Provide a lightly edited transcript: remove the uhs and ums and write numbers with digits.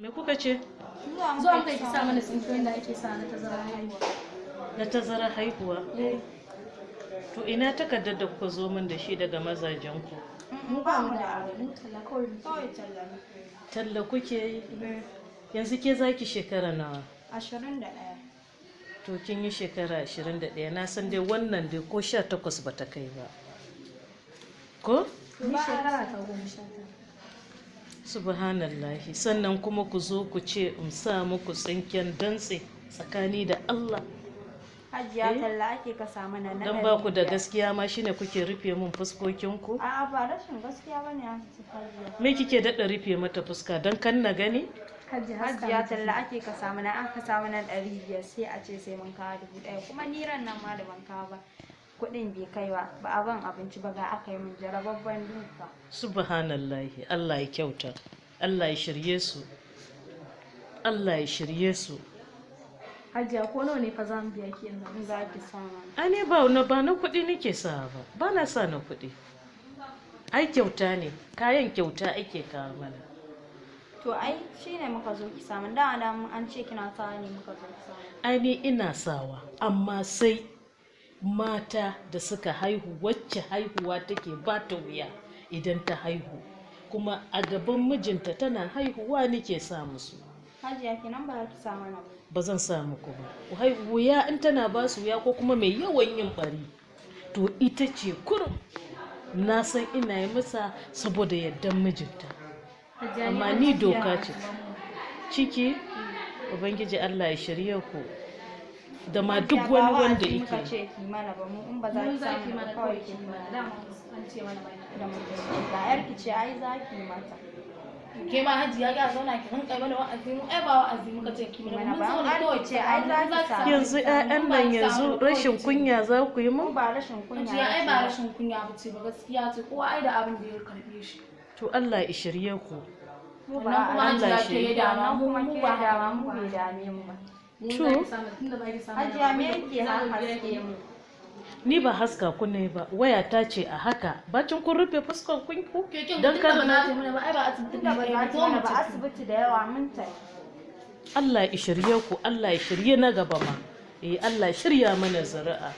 Me kuka ce? Zuwa muka ki sa mana tsinkiyoyin da ake sa na tazara haihuwa. Na tazara haihuwa? To ina takardar da kuka zo min da shi daga mazajen ku? Mu ba mu da aure, mu talla kawai talla. Talla kuke yi? Yanzu ke zaki shekara nawa? 21. To kin yi shekara 21, na san dai wannan dai ko 18 bata kai ba. Ko? Ni shekara ta 19. Subhanallahi, sannan kuma ku zo ku ce in sa muku tsinken dantse tsakani da Allah. Hajiya talla ake ka samu nan. Dan ba ku da gaskiya ma shine kuke rufe min fuskokin ku? A'a ba rashin gaskiya bane Hajiya. Me kike daɗa rufe mata fuska dan kan na gani? Hajiya talla ake ka samu nan, aka samu nan 500 sai a ce sai mun kawo 1000. Kuma ni ran nan ma da ban kawo ba. Kuɗin bai kai ba a ban abinci ba ga aka yi min jarababban duka. Subhanallahi, Allah ya kyauta, Allah ya shirye su, Allah ya shirye su. Hajiya ko nawa ne fa za mu biya ki yanzu in za ki sa mana? Ai ne ba na kuɗi nake sa ba na sa na kuɗi. Ai kyauta ne, kayan kyauta ake kawo mana. To ai shine muka zo ki samu, da an ce kina sawa ne muka zo ki samu. Ai ni ina sawa, amma sai mata da suka haihu wacce haihuwa take ba ta wuya idan ta haihu, kuma a gaban mijinta tana haihuwa nake sa musu. Hajiya kenan ba za ki sa mana ba. Ba zan sa muku ba. Wuya in tana ba su wuya ko kuma mai yawan yin bari, to ita ce kurum na san ina yi masa saboda yardan mijinta. Amma ni doka ce. Ciki, Ubangiji Allah ya shirye ku. Da ma duk wani wanda yake. Ba ce ki mana ba, mu in ba za ki samu mana kawai ki mana. Da an ce mana da mutum. Ba yar ki ce ai za ki mata. Ke ma Hajiya ya zauna ki rinka mana wa'azi, mu ai ba wa'azi muka ce ki mana, mun zauna kawai ce ai za ki samu. Yanzu ƴaƴan nan yanzu rashin kunya za ku yi mun? Ba rashin kunya. Hajiya ai ba rashin kunya ba ce ba, gaskiya ce kowa ai da abin da ya karbe shi. To Allah ya shirye ku. Wannan kuma Hajiya ke ya dama mu ba dama mu bai dame mu ba. To Hajiya me yake haske mu? Ni ba haska ku ne ba, waya ta ce a haka. Bacin kun rufe fuskar ku? Dan kan na ce mana ba ai ba asibiti ba asibiti da yawa mun tai. Allah ya shirye ku, Allah ya shirye na gaba ma. Allah ya shirya mana zuri'a.